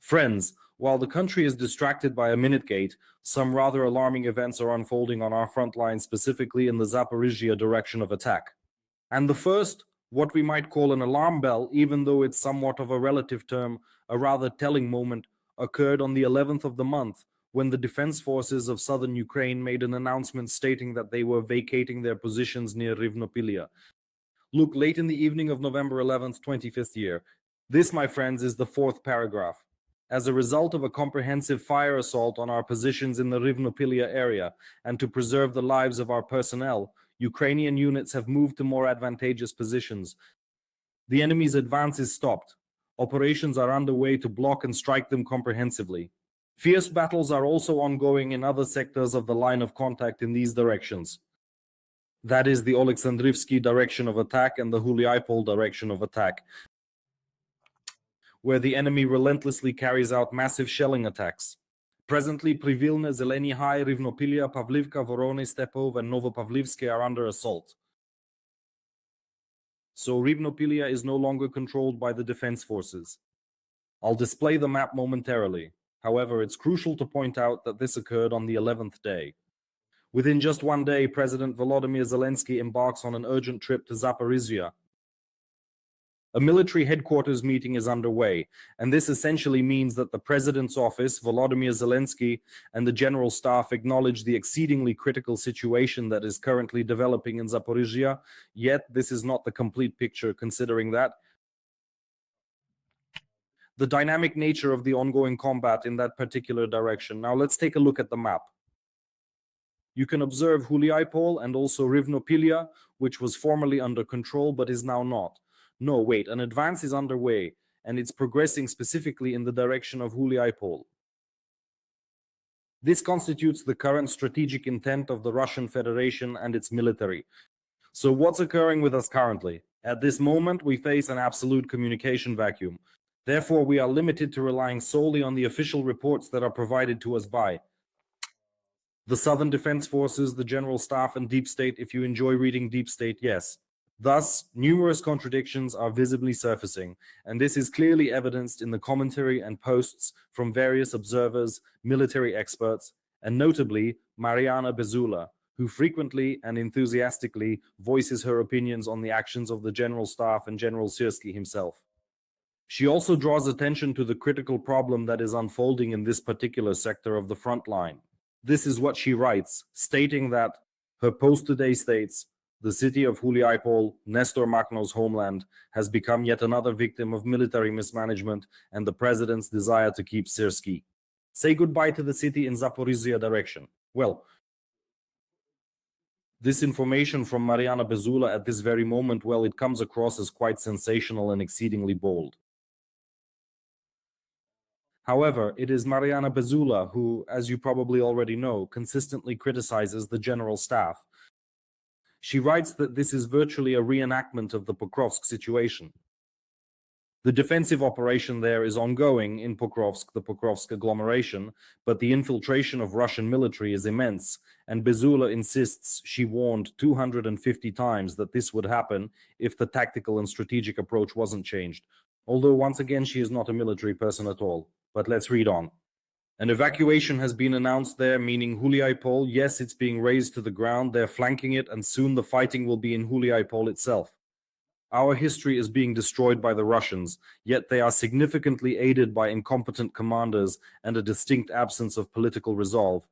Friends, while the country is distracted by a minute gate, some rather alarming events are unfolding on our front line, specifically in the Zaporizhzhia direction of attack. And the first, what we might call an alarm bell, even though it's somewhat of a relative term, a rather telling moment, occurred on the 11th of the month, when the defense forces of southern Ukraine made an announcement stating that they were vacating their positions near Rivnopillia. Look, late in the evening of November 11th, 25th year. This, my friends, is the fourth paragraph. As a result of a comprehensive fire assault on our positions in the Rivnopillia area, and to preserve the lives of our personnel, Ukrainian units have moved to more advantageous positions. The enemy's advance is stopped. Operations are underway to block and strike them comprehensively. Fierce battles are also ongoing in other sectors of the line of contact in these directions. That is the Oleksandrivsky direction of attack and the Huliaipole direction of attack, where the enemy relentlessly carries out massive shelling attacks. Presently, Privilne, Zeleny High, Rivnopillia, Pavlivka, Vorony, Stepov, and Novopavlivsky are under assault. So Rivnopillia is no longer controlled by the defense forces. I'll display the map momentarily. However, it's crucial to point out that this occurred on the 11th day. Within just one day, President Volodymyr Zelensky embarks on an urgent trip to Zaporizhzhia. A military headquarters meeting is underway, and this essentially means that the President's office, Volodymyr Zelensky, and the General Staff acknowledge the exceedingly critical situation that is currently developing in Zaporizhzhia, yet this is not the complete picture, considering that the dynamic nature of the ongoing combat in that particular direction. Now let's take a look at the map. You can observe Huliaipole and also Rivnopillia, which was formerly under control but is now not. No, wait, an advance is underway, and it's progressing specifically in the direction of Huliaipole. This constitutes the current strategic intent of the Russian Federation and its military. So what's occurring with us currently? At this moment, we face an absolute communication vacuum. Therefore, we are limited to relying solely on the official reports that are provided to us by the Southern Defense Forces, the General Staff, and Deep State. If you enjoy reading Deep State, yes. Thus, numerous contradictions are visibly surfacing, and this is clearly evidenced in the commentary and posts from various observers, military experts, and notably Mariana Bezugla, who frequently and enthusiastically voices her opinions on the actions of the General Staff and General Syrskyi himself. She also draws attention to the critical problem that is unfolding in this particular sector of the front line. This is what she writes, stating that her post today states, the city of Huliaipole, Nestor Makhno's homeland, has become yet another victim of military mismanagement and the president's desire to keep Syrskyi. Say goodbye to the city in Zaporizhzhia direction. Well, this information from Mariana Bezugla at this very moment, well, it comes across as quite sensational and exceedingly bold. However, it is Mariana Bezugla who, as you probably already know, consistently criticizes the General Staff. She writes that this is virtually a reenactment of the Pokrovsk situation. The defensive operation there is ongoing in Pokrovsk, the Pokrovsk agglomeration, but the infiltration of Russian military is immense, and Bezugla insists she warned 250 times that this would happen if the tactical and strategic approach wasn't changed. Although, once again, she is not a military person at all. But let's read on. An evacuation has been announced there, meaning Huliaipole. Yes, it's being razed to the ground. They're flanking it, and soon the fighting will be in Huliaipole itself. Our history is being destroyed by the Russians, yet they are significantly aided by incompetent commanders and a distinct absence of political resolve.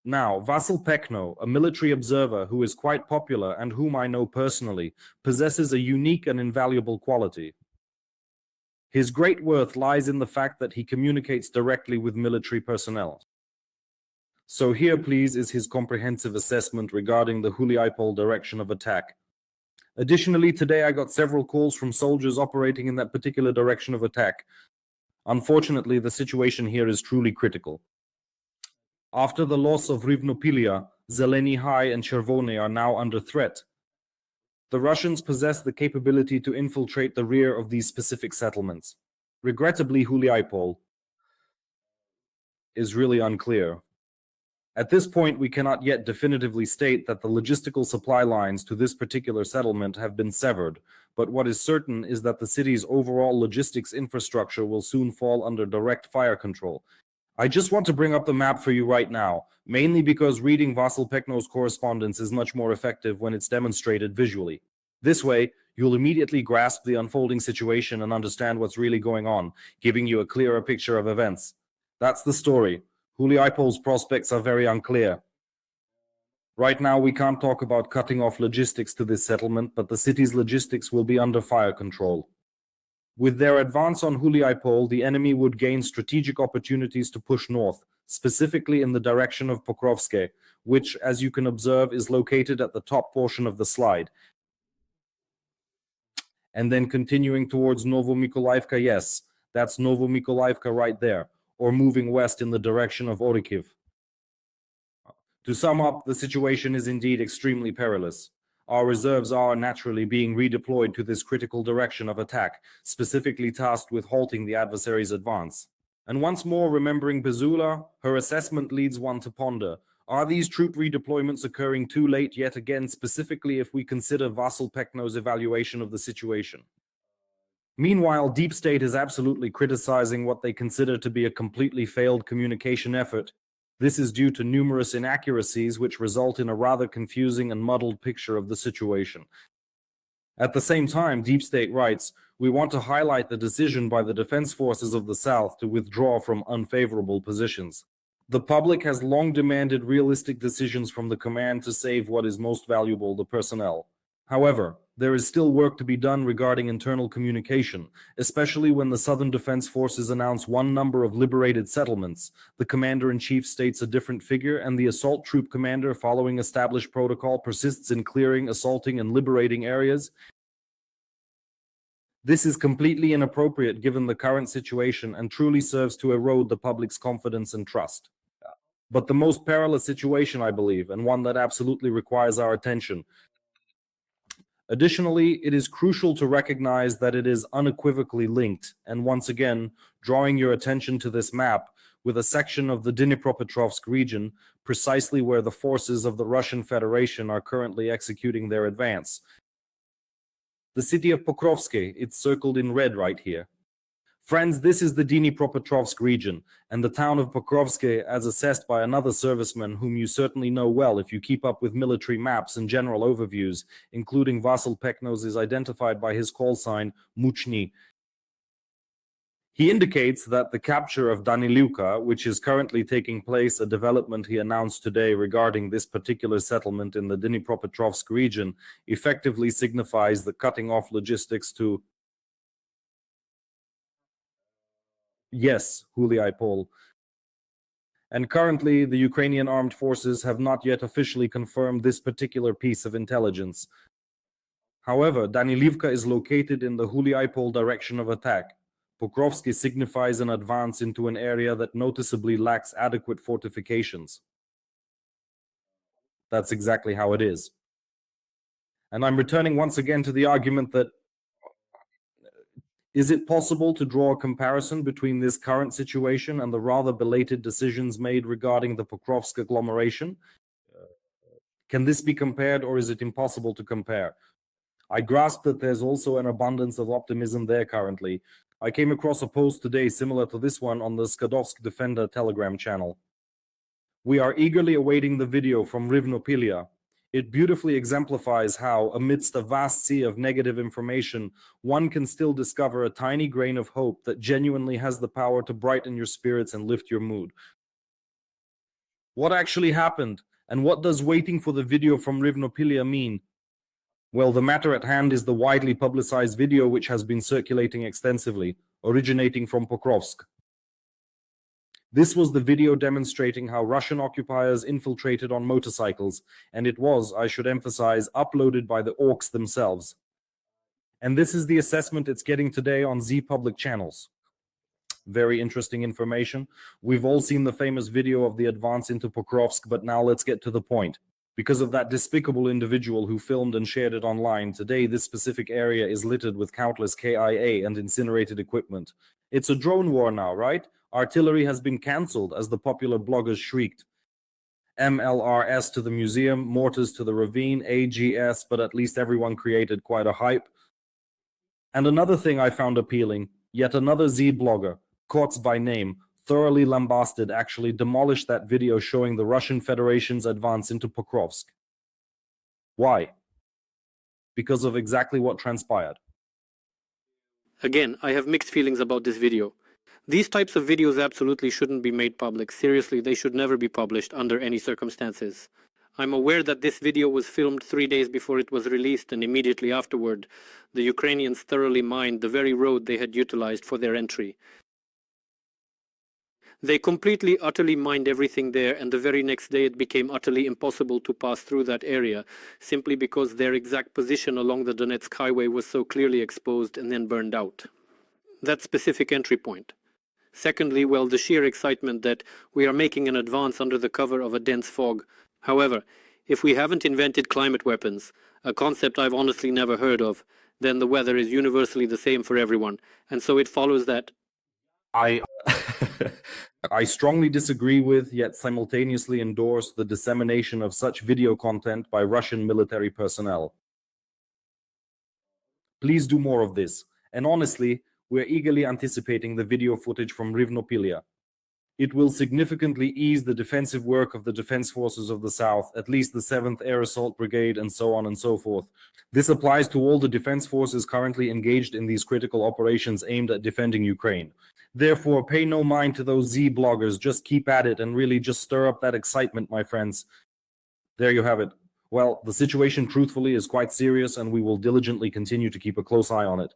Now, Vasil Pekno, a military observer who is quite popular and whom I know personally, possesses a unique and invaluable quality. His great worth lies in the fact that he communicates directly with military personnel. So here, please, is his comprehensive assessment regarding the Huliaipole direction of attack. Additionally, today I got several calls from soldiers operating in that particular direction of attack. Unfortunately, the situation here is truly critical. After the loss of Rivnopillia, Zeleny High and Chervony are now under threat. The Russians possess the capability to infiltrate the rear of these specific settlements. Regrettably, Huliaipole is really unclear. At this point, we cannot yet definitively state that the logistical supply lines to this particular settlement have been severed, but what is certain is that the city's overall logistics infrastructure will soon fall under direct fire control. I just want to bring up the map for you right now, mainly because reading Vasil Pekno's correspondence is much more effective when it's demonstrated visually. This way, you'll immediately grasp the unfolding situation and understand what's really going on, giving you a clearer picture of events. That's the story. Huliaipole's prospects are very unclear. Right now, we can't talk about cutting off logistics to this settlement, but the city's logistics will be under fire control. With their advance on Huliaipole, the enemy would gain strategic opportunities to push north, specifically in the direction of Pokrovsk, which, as you can observe, is located at the top portion of the slide. And then continuing towards Novomykolaivka, yes, that's Novomykolaivka right there, or moving west in the direction of Orikhiv. To sum up, the situation is indeed extremely perilous. Our reserves are naturally being redeployed to this critical direction of attack, specifically tasked with halting the adversary's advance. And once more, remembering Bezugla, her assessment leads one to ponder, are these troop redeployments occurring too late yet again, specifically if we consider Vasil Pekno's evaluation of the situation? Meanwhile, Deep State is absolutely criticizing what they consider to be a completely failed communication effort. This is due to numerous inaccuracies which result in a rather confusing and muddled picture of the situation. At the same time, Deep State writes, we want to highlight the decision by the defense forces of the South to withdraw from unfavorable positions. The public has long demanded realistic decisions from the command to save what is most valuable, the personnel. However, there is still work to be done regarding internal communication, especially when the Southern Defense Forces announce one number of liberated settlements, the commander-in-chief states a different figure, and the assault troop commander, following established protocol, persists in clearing, assaulting, and liberating areas. This is completely inappropriate given the current situation and truly serves to erode the public's confidence and trust. But the most perilous situation, I believe, and one that absolutely requires our attention. Additionally, it is crucial to recognize that it is unequivocally linked, and once again, drawing your attention to this map, with a section of the Dnipropetrovsk region, precisely where the forces of the Russian Federation are currently executing their advance. The city of Pokrovsk, it's circled in red right here. Friends, this is the Dnipropetrovsk region, and the town of Pokrovsk, as assessed by another serviceman whom you certainly know well if you keep up with military maps and general overviews, including Vasil Pekno's, is identified by his call sign, Muchny. He indicates that the capture of Danylivka, which is currently taking place, a development he announced today regarding this particular settlement in the Dnipropetrovsk region, effectively signifies the cutting off logistics to yes, Huliaipole. And currently, the Ukrainian armed forces have not yet officially confirmed this particular piece of intelligence. However, Danylivka is located in the Huliaipole direction of attack. Pokrovsk signifies an advance into an area that noticeably lacks adequate fortifications. That's exactly how it is. And I'm returning once again to the argument that is it possible to draw a comparison between this current situation and the rather belated decisions made regarding the Pokrovsk agglomeration? Can this be compared, or is it impossible to compare? I grasp that there's also an abundance of optimism there currently. I came across a post today similar to this one on the Skadovsk Defender Telegram channel. We are eagerly awaiting the video from Rivnopillia. It beautifully exemplifies how, amidst a vast sea of negative information, one can still discover a tiny grain of hope that genuinely has the power to brighten your spirits and lift your mood. What actually happened, and what does waiting for the video from Rivnopillia mean? Well, the matter at hand is the widely publicized video which has been circulating extensively, originating from Pokrovsk. This was the video demonstrating how Russian occupiers infiltrated on motorcycles, and it was, I should emphasize, uploaded by the orcs themselves. And this is the assessment it's getting today on Z public channels. Very interesting information. We've all seen the famous video of the advance into Pokrovsk, but now let's get to the point. Because of that despicable individual who filmed and shared it online, today this specific area is littered with countless KIA and incinerated equipment. It's a drone war now, right? Artillery has been cancelled, as the popular bloggers shrieked. MLRS to the museum, mortars to the ravine, AGS, but at least everyone created quite a hype. And another thing I found appealing, yet another Z blogger, Korts by name, thoroughly lambasted, actually demolished that video showing the Russian Federation's advance into Pokrovsk. Why? Because of exactly what transpired. Again, I have mixed feelings about this video. These types of videos absolutely shouldn't be made public. Seriously, they should never be published under any circumstances. I'm aware that this video was filmed 3 days before it was released, and immediately afterward, the Ukrainians thoroughly mined the very road they had utilized for their entry. They completely, utterly mined everything there, and the very next day it became utterly impossible to pass through that area, simply because their exact position along the Donetsk highway was so clearly exposed and then burned out. That specific entry point. Secondly, well, the sheer excitement that we are making an advance under the cover of a dense fog. However, if we haven't invented climate weapons, a concept I've honestly never heard of, then the weather is universally the same for everyone, and so it follows that I strongly disagree with, yet simultaneously endorse, the dissemination of such video content by Russian military personnel. Please do more of this, and honestly, we're eagerly anticipating the video footage from Rivnopillia. It will significantly ease the defensive work of the defense forces of the South, at least the 7th Air Assault Brigade, and so on and so forth. This applies to all the defense forces currently engaged in these critical operations aimed at defending Ukraine. Therefore, pay no mind to those Z bloggers, just keep at it and really just stir up that excitement, my friends. There you have it. Well, the situation truthfully is quite serious, and we will diligently continue to keep a close eye on it.